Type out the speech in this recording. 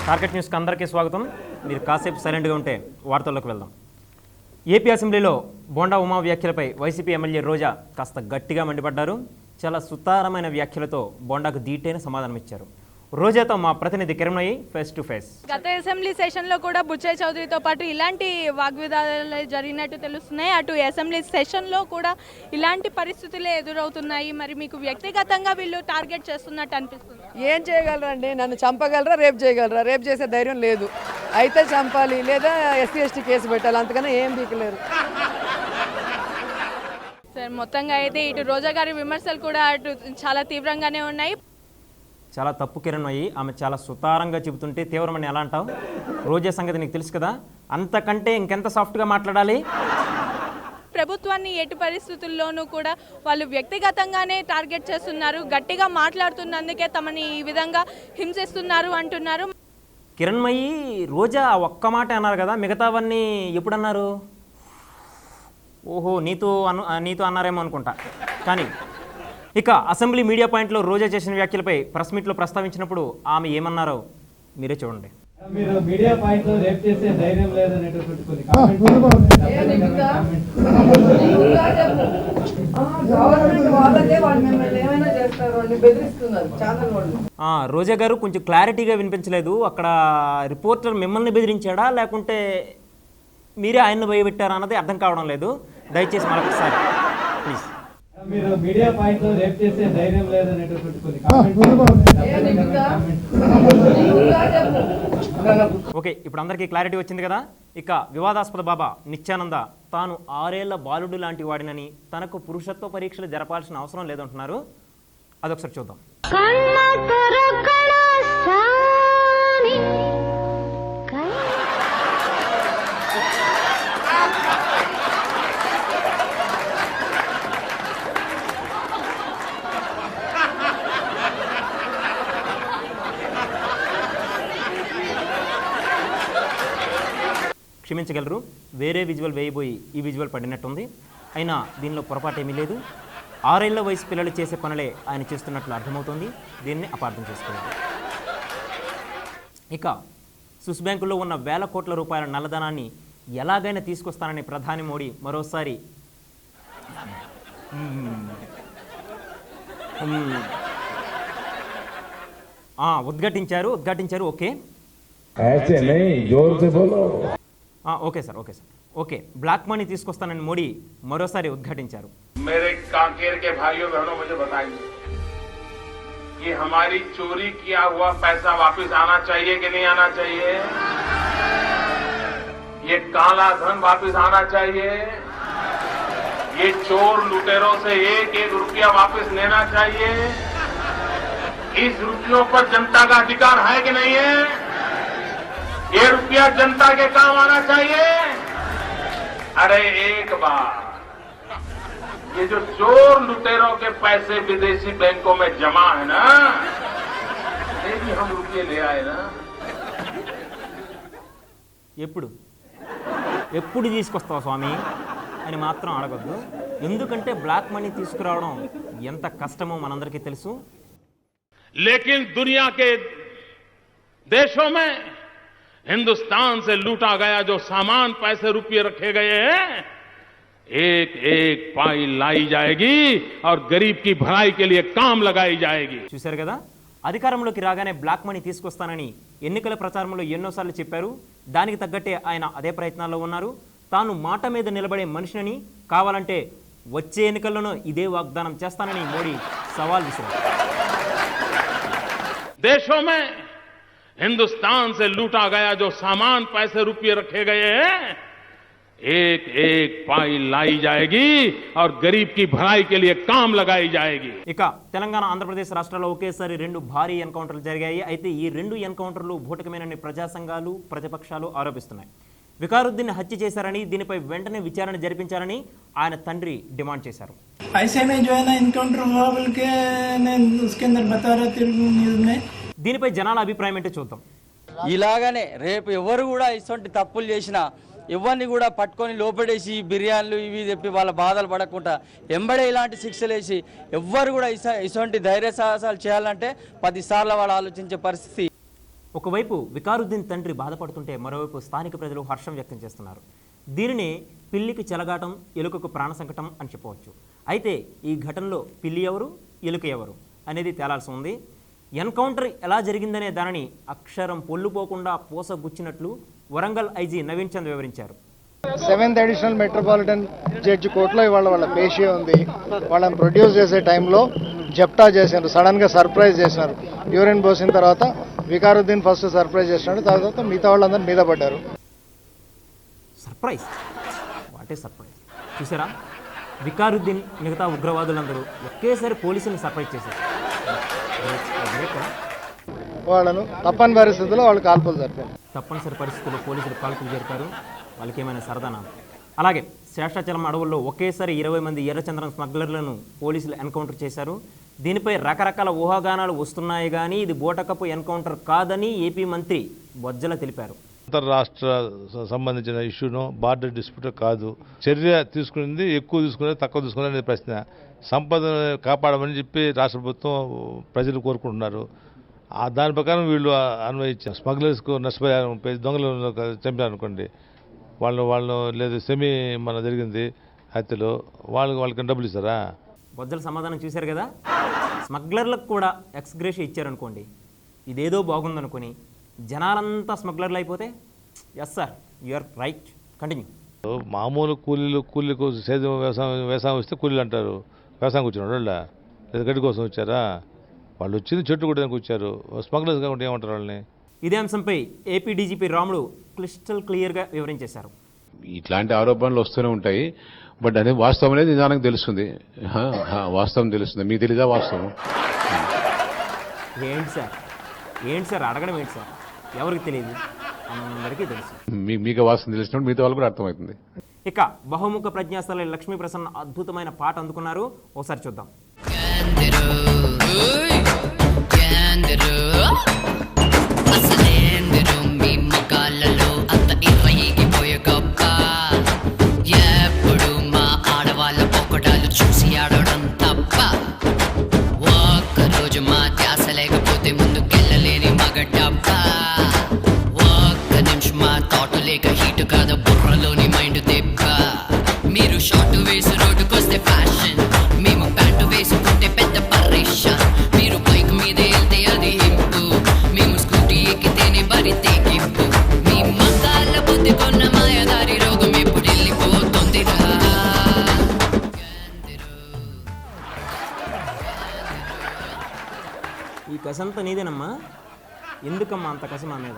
Target న్యూస్కి అందరికీ స్వాగతం. మీరు కాసేపు సైలెంట్గా ఉంటే వార్తల్లోకి వెళ్దాం. ఏపీ అసెంబ్లీలో బోండా ఉమా వ్యాఖ్యలపై వైసీపీ ఎమ్మెల్యే రోజా కాస్త గట్టిగా మండిపడ్డారు. చాలా సుతారమైన వ్యాఖ్యలతో బోండాకు ధీటైన సమాధానం ఇచ్చారు. రోజాతో మా ప్రతినిధి కిరణ్మయి ఫేస్ టు ఫేస్. గత అసెంబ్లీ సెషన్లో కూడా బుచ్చయ్య చౌదరితో పాటు ఇలాంటి వాగ్వివాదాలు జరిగినట్టు తెలుస్తున్నాయి. అటు అసెంబ్లీ సెషన్లో కూడా ఇలాంటి పరిస్థితులే ఎదురవుతున్నాయి. మరి మీకు వ్యక్తిగతంగా వీళ్ళు టార్గెట్ చేస్తున్నట్టు అనిపిస్తుంది? ఏం చేయగలరండి? నన్ను చంపగలరా, రేపు చేయగలరా? రేపు చేసే ధైర్యం లేదు. అయితే చంపాలి, లేదా ఎస్సీ ఎస్టీ కేసు పెట్టాలి, అంతకన్నా ఏం దిక్కులేరు. సార్, మొత్తంగా అయితే ఇటు రోజా గారి విమర్శలు కూడా అటు చాలా తీవ్రంగానే ఉన్నాయి. చాలా తప్పు కిరణ్మయి. ఆమె చాలా సుతారంగా చెబుతుంటే తీవ్రమని ఎలా అంటావు? రోజా సంగతి నీకు తెలుసు కదా, అంతకంటే ఇంకెంత సాఫ్ట్గా మాట్లాడాలి? ప్రభుత్వాన్ని ఎటు పరిస్థితుల్లోనూ కూడా వాళ్ళు వ్యక్తిగతంగానే టార్గెట్ చేస్తున్నారు. గట్టిగా మాట్లాడుతున్నందుకే తమని ఈ విధంగా హింసిస్తున్నారు అంటున్నారు. కిరణ్మయి, రోజా ఒక్క మాట అన్నారు కదా, మిగతావన్నీ ఎప్పుడన్నారు? ఓహో, నీతో అన్నారేమో అనుకుంటా. కానీ ఇక అసెంబ్లీ మీడియా పాయింట్లో రోజా చేసిన వ్యాఖ్యలపై ప్రెస్ మీట్లో ప్రస్తావించినప్పుడు ఆమె ఏమన్నారో మీరే చూడండి. మీరు మీడియా పాయింట్లో రేప్ చేసే ధైర్యం లేదనేటటువంటి కొన్ని రోజా గారు కొంచెం క్లారిటీగా వినిపించలేదు. అక్కడ రిపోర్టర్ మిమ్మల్ని బెదిరించాడా లేకుంటే మీరే ఆయన్ని భయపెట్టారా అన్నది అర్థం కావడం లేదు. దయచేసి మరొకసారి ప్లీజ్. మీరు మీడియా పాయింట్లో రేప్ చేసే ధైర్యం లేదనేటటువంటి కొన్ని ఓకే, ఇప్పుడు అందరికీ క్లారిటీ వచ్చింది కదా. ఇక వివాదాస్పద బాబా నిత్యానంద తాను 6 ఏళ్ల బాలుడు లాంటి వాడినని, తనకు పురుషత్వ పరీక్షలు జరపాల్సిన అవసరం లేదంటున్నారు. అదొకసారి చూద్దాం. క్షమించగలరు, వేరే విజువల్ వేయబోయి ఈ విజువల్ పడినట్టుంది. అయినా దీనిలో పొరపాటు ఏమీ లేదు. 6 ఏళ్ల వయసు పిల్లలు చేసే పనులే ఆయన చేస్తున్నట్లు అర్థమవుతుంది. దీన్ని అపార్థం చేసుకోవాలి. ఇక స్విస్ బ్యాంకుల్లో ఉన్న వేల కోట్ల రూపాయల నల్లధనాన్ని ఎలాగైనా తీసుకొస్తానని ప్రధాని మోడీ మరోసారి ఉద్ఘాటించారు. Okay okay sir, okay. Black money తీసుకొస్తానని మోడీ మరోసారి ఉద్ఘాటించారు. मेरे कांकेर के भाइयों बहनों मुझे बताइए कि हमारी चोरी किया हुआ पैसा वापस आना चाहिए कि नहीं आना चाहिए? ये काला धन वापस आना चाहिए? ये चोर लुटेरों से एक रुपया वापस लेना चाहिए? इस रुपयों पर जनता का अधिकार है कि नहीं है? ये रुपया जनता के काम आना चाहिए। अरे एक बार ये जो चोर लुटेरों के पैसे विदेशी बैंकों में जमा है ना, ये भी हम रुपये ले आए ना। ఎప్పుడు తీసుకొస్తావు స్వామి అని మాత్రం అడగొద్దు. ఎందుకంటే బ్లాక్ మనీ తీసుకురావడం ఎంత కష్టమో మనందరికీ తెలుసు. लेकिन दुनिया के देशों में हिंदुस्तान से लूटा गया जो सामान, पैसे, रुपये रखे गए हैं, एक एक पाई लाई जाएगी और गरीब की भलाई के लिए काम लगाई जाएगी. చూశారు కదా, అధికారంలోకి రాగానే బ్లాక్ మనీ తీసుకొస్తానని ఎన్నికల ప్రచారంలో ఎన్నోసార్లు చెప్పారు. దానికి తగ్గట్టే ఆయన అదే ప్రయత్నాల్లో ఉన్నారు. తాను మాట మీద నిలబడే మనిషిని, కావాలంటే వచ్చే ఎన్నికల్లోనూ ఇదే వాగ్దానం చేస్తానని మోడీ సవాల్ విసిరారు. देशों में हिंदुस्तान से लूटा गया जो सामान, पैसे, रुपये रखे गए हैं, एक एक पाई लाई जाएगी और गरीब की भलाई के लिए काम लगाई जाएगी. ఇక తెలంగాణ, ఆంధ్రప్రదేశ్ రాష్ట్రాల్లో ఒకేసారి 2 భారీ ఎన్కౌంటర్లు జరిగాయి. అయితే ఈ 2 ఎన్కౌంటర్లు భూటకమేనని ప్రజా సంఘాలు, ప్రతిపక్షాలు ఆరోపిస్తున్నాయి. వికారుద్దీన్ హత్య చేశారని, దీనిపై వెంటనే విచారణ జరిపించాలని ఆయన తండ్రి డిమాండ్ చేశారు. ऐसे में जो है ना इनकाउंटर हुआ बोल के उसके अंदर बता रहे थे न्यूज में. దీనిపై జనాల అభిప్రాయం ఏంటో చూద్దాం. ఇలాగనే రేపు ఎవరు కూడా ఇటువంటి తప్పులు చేసినా ఎవరిని కూడా పట్టుకొని లోపడేసి బిర్యానీలు ఇవి చెప్పి వాళ్ళ బాధలు పడకుండా ఎంబడే ఇలాంటి శిక్షలు వేసి ఎవ్వరు కూడా ఇటువంటి ధైర్య సాహసాలు చేయాలంటే 10 సార్లు వాళ్ళు ఆలోచించే పరిస్థితి. ఒకవైపు వికారుద్దీన్ తండ్రి బాధపడుతుంటే మరోవైపు స్థానిక ప్రజలు హర్షం వ్యక్తం చేస్తున్నారు. దీనిని పిల్లికి చెలగాటం, ఎలుకకు ప్రాణ సంకటం అని చెప్పవచ్చు. అయితే ఈ ఘటనలో పిల్లి ఎవరు, ఎలుక ఎవరు అనేది తేలాల్సి ఉంది. ఎన్కౌంటర్ ఎలా జరిగిందనే దానిని అక్షరం పొల్లుపోకుండా పూసగుచ్చినట్లు వరంగల్ ఐజీ నవీన్ చంద్ వివరించారు. 7th అడిషనల్ మెట్రోపాలిటన్ జడ్జి కోర్టులో ఇవాళ వాళ్ళ పేషియా ఉంది. వాళ్ళని ప్రొడ్యూస్ చేసే టైంలో జప్టా చేశారు, సడన్గా సర్ప్రైజ్ చేశారు. యూరిన్ పోసిన తర్వాత వికారుద్దీన్ ఫస్ట్ సర్ప్రైజ్ చేసినాడు, తర్వాత మిగతా వాళ్ళందరూ మీద పడ్డారు. Surprise, what a surprise. చూసారా, వికారుద్దీన్ మిగతా ఉగ్రవాదులందరూ ఒకేసారి పోలీసులను సర్ప్రైజ్ చేశారు. వాళ్ళను తప్పని పరిస్థితుల్లో వాళ్ళు కాల్పులు జరిపారు. తప్పనిసరి పరిస్థితుల్లో పోలీసులు కాల్పులు జరిపారు. వాళ్ళకి ఏమైనా సరదానా? అలాగే శేషాచలం అడవుల్లో ఒకేసారి 20 మంది ఎర్రచంద్రం స్మగ్లర్లను పోలీసులు ఎన్కౌంటర్ చేశారు. దీనిపై రకరకాల ఊహాగానాలు వస్తున్నాయి, కానీ ఇది బూటకపు ఎన్కౌంటర్ కాదని ఏపీ మంత్రి బొజ్జల తెలిపారు. అంతర్రాష్ట్ర సంబంధించిన ఇష్యూను, బార్డర్ డిస్ప్యూట్ కాదు. చర్య తీసుకునేది ఎక్కువ తీసుకునేది తక్కువ తీసుకునేది ప్రశ్న. సంపదను కాపాడమని చెప్పి రాష్ట్ర ప్రభుత్వం ప్రజలు కోరుకుంటున్నారు. దాని ప్రకారం వీళ్ళు అన్వయించారు. స్మగ్లర్స్కు నష్టపరిహారం, దొంగలను చంపారనుకోండి, వాళ్ళు లేదు సెమీ మన జరిగింది హత్యలో, వాళ్ళకి డబ్బులు ఇస్తారా? బొజ్జల సమాధానం చూశారు కదా. స్మగ్లర్లకు కూడా ఎక్స్గ్రేషియా ఇచ్చారనుకోండి, ఇదేదో బాగుందనుకొని జనాలంతా స్మగ్లర్లు అయిపోతే yes sir, you are right, continue. మామూలు కూలీలకు సేద్యం వ్యవసాయం వస్తే కూలీలు అంటారు. వ్యవసాయం కూర్చున్నాడు వాళ్ళ, లేదా గడ్డి కోసం వచ్చారా? వాళ్ళు వచ్చింది చెట్టు కొట్టడానికి వచ్చారు. స్మగ్లర్స్ కాకుండా ఏమంటారు వాళ్ళని? ఇదే అంశంపై ఏపీ డీజీపీ రాముడు క్లిస్టల్ క్లియర్గా వివరించేశారు. ఇట్లాంటి ఆరోపణలు వస్తూనే ఉంటాయి, బట్ అదే వాస్తవం అనేది నిదానంగా తెలుస్తుంది. వాస్తవం తెలుస్తుంది, మీకు తెలీదా వాస్తవం? ఏంటి సార్ అడగడం ఏంటి సార్? ఎవరికి తెలియదు, అందరికీ తెలుసు. మీకు వాస్తవం తెలిసినప్పుడు మిగతా వాళ్ళు కూడా అర్థమవుతుంది. ఇక బహుముఖ ప్రజ్ఞాశాలి లక్ష్మీ ప్రసన్న అద్భుతమైన పాట అందుకున్నారు, ఒకసారి చూద్దాం. ఎప్పుడు మా ఆడవాళ్ళ పొక్కడాలు చూసి ఆడడం తప్ప, ఒక్కరోజు మా ధ్యాస లేకపోతే ముందుకెళ్ళలేని మగడబ్బా, ఒక్క నిమిషం మా థాట్ లేక హీట్ కాదు బుర్రలోని మైండ్ దెబ్బ. మీరు షార్ట్ వేసి రోడ్డుకొస్తే ఫ్యాషన్, మేము ప్యాంటు వేసుకుంటే పెద్ద పరేషన్. మీరు బైక్ మీద వెళ్తే అది హింపు, మేము స్కూటీ ఎక్కితేనే బరి తెగింపు. మీ మగాళ్ళ బుద్ధి కొన్న మాయదారి రోగం ఎప్పుడు వెళ్ళిపోతుందిరా. ఈ కసంతా నీదేనమ్మా, ఎందుకమ్మా అంత కసి మా మీద?